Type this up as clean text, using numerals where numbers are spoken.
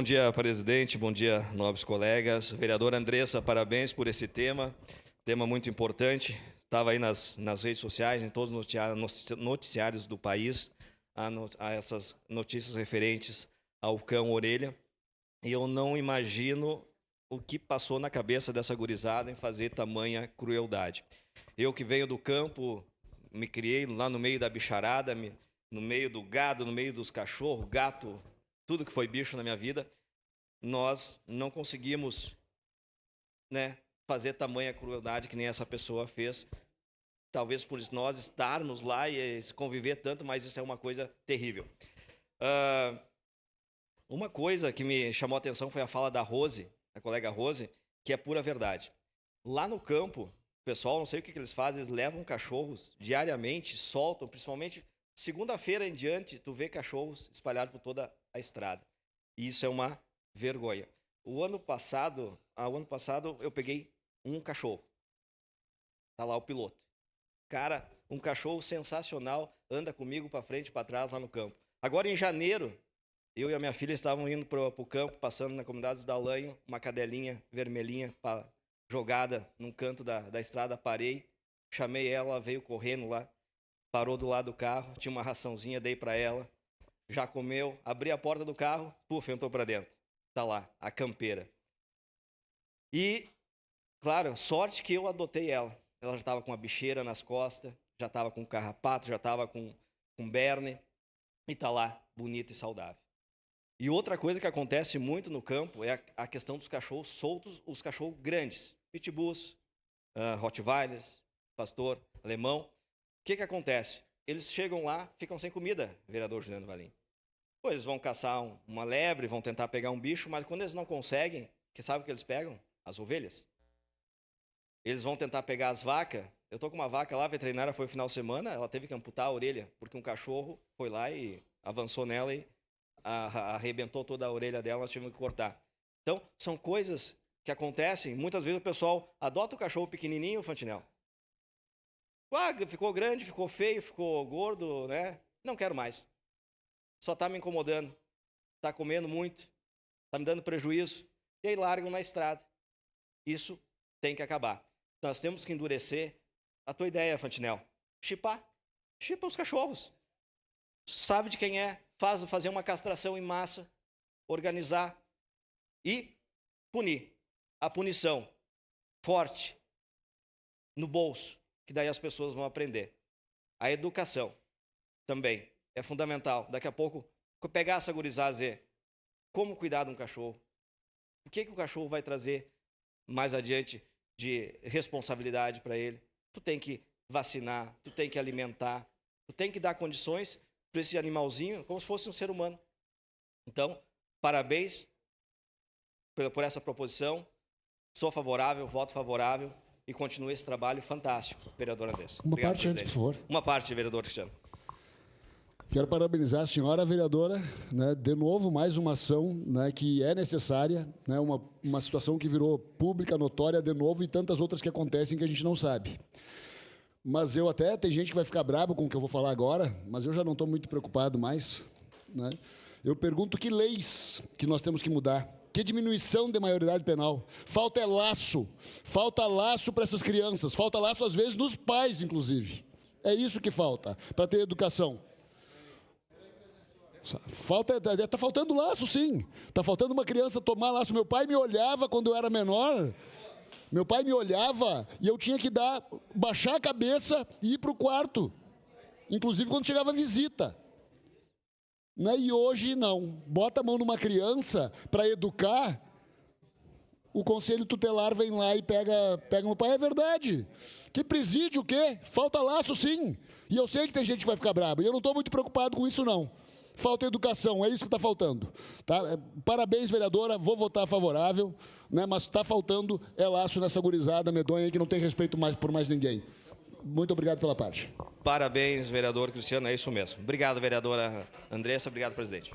Bom dia, presidente. Bom dia, nobres colegas. Vereadora Andressa, parabéns por esse tema muito importante. Estava aí nas redes sociais, em todos os noticiários do país, a essas notícias referentes ao cão orelha. E eu não imagino o que passou na cabeça dessa gurizada em fazer tamanha crueldade. Eu que venho do campo, me criei lá no meio da bicharada, no meio do gado, no meio dos cachorros, gato, tudo que foi bicho na minha vida, nós não conseguimos, fazer tamanha crueldade que nem essa pessoa fez. Talvez por nós estarmos lá e conviver tanto, mas isso é uma coisa terrível. Uma coisa que me chamou a atenção foi a fala da Rose, a colega Rose, que é pura verdade. Lá no campo, o pessoal, não sei o que eles fazem, eles levam cachorros diariamente, soltam, principalmente segunda-feira em diante, tu vê cachorros espalhados por toda a estrada. E isso é uma vergonha. O ano passado eu peguei um cachorro. Tá lá o piloto. Cara, um cachorro sensacional, anda comigo para frente e para trás lá no campo. Agora em janeiro, eu e a minha filha estavam indo para o campo, passando na comunidade do Alanho, uma cadelinha vermelhinha jogada num canto da estrada, parei, chamei ela, ela veio correndo lá, parou do lado do carro, tinha uma raçãozinha, dei para ela, já comeu, abri a porta do carro, entrou para dentro. Tá lá, a campeira. E, claro, sorte que eu adotei ela. Ela já estava com uma bicheira nas costas, já estava com carrapato, já estava com berne, e tá lá, bonita e saudável. E outra coisa que acontece muito no campo é a questão dos cachorros soltos, os cachorros grandes, pitbulls, rottweilers, pastor alemão. O que acontece? Eles chegam lá, ficam sem comida, vereador Juliano Valim. Pô, eles vão caçar uma lebre, vão tentar pegar um bicho, mas quando eles não conseguem, sabe o que eles pegam? As ovelhas. Eles vão tentar pegar as vacas. Eu tô com uma vaca lá, a veterinária foi no final de semana, ela teve que amputar a orelha, porque um cachorro foi lá e avançou nela e arrebentou toda a orelha dela, nós tivemos que cortar. Então, são coisas que acontecem, muitas vezes o pessoal adota o cachorro pequenininho, Fantinel. Ficou grande, ficou feio, ficou gordo, né? Não quero mais. Só está me incomodando, está comendo muito, está me dando prejuízo, e aí largam na estrada. Isso tem que acabar. Nós temos que endurecer. A tua ideia, Fantinel, chipar. Chipa os cachorros. Sabe de quem é, fazer uma castração em massa, organizar e punir. A punição forte, no bolso, que daí as pessoas vão aprender. A educação também é fundamental. Daqui a pouco, pegar essa gurizada e dizer como cuidar de um cachorro. O que o cachorro vai trazer mais adiante de responsabilidade para ele. Tu tem que vacinar, tu tem que alimentar, tu tem que dar condições para esse animalzinho como se fosse um ser humano. Então, parabéns por essa proposição. Sou favorável, voto favorável e continue esse trabalho fantástico, vereador Andressa. Uma parte antes, por favor. Uma parte, vereador Cristiano. Quero parabenizar a senhora, vereadora, de novo, mais uma ação que é necessária, uma situação que virou pública, notória, de novo, e tantas outras que acontecem que a gente não sabe. Mas tem gente que vai ficar bravo com o que eu vou falar agora, mas eu já não estou muito preocupado mais. Eu pergunto que leis que nós temos que mudar, que diminuição de maioridade penal. Falta laço para essas crianças, falta laço às vezes nos pais, inclusive. É isso que falta, para ter educação. Está faltando laço, sim. Está faltando uma criança tomar laço. Meu pai me olhava quando eu era menor. Meu pai me olhava e eu tinha que baixar a cabeça e ir para o quarto. Inclusive quando chegava visita. E hoje não. Bota a mão numa criança para educar. O conselho tutelar vem lá e pega meu pai. É verdade. Que presídio o quê? Falta laço, sim. E eu sei que tem gente que vai ficar brava. E eu não estou muito preocupado com isso, não. Falta educação, é isso que está faltando. Tá? Parabéns, vereadora, vou votar favorável, mas está faltando laço nessa gurizada medonha aí que não tem respeito por mais ninguém. Muito obrigado pela parte. Parabéns, vereador Cristiano, é isso mesmo. Obrigado, vereadora Andressa, obrigado, presidente.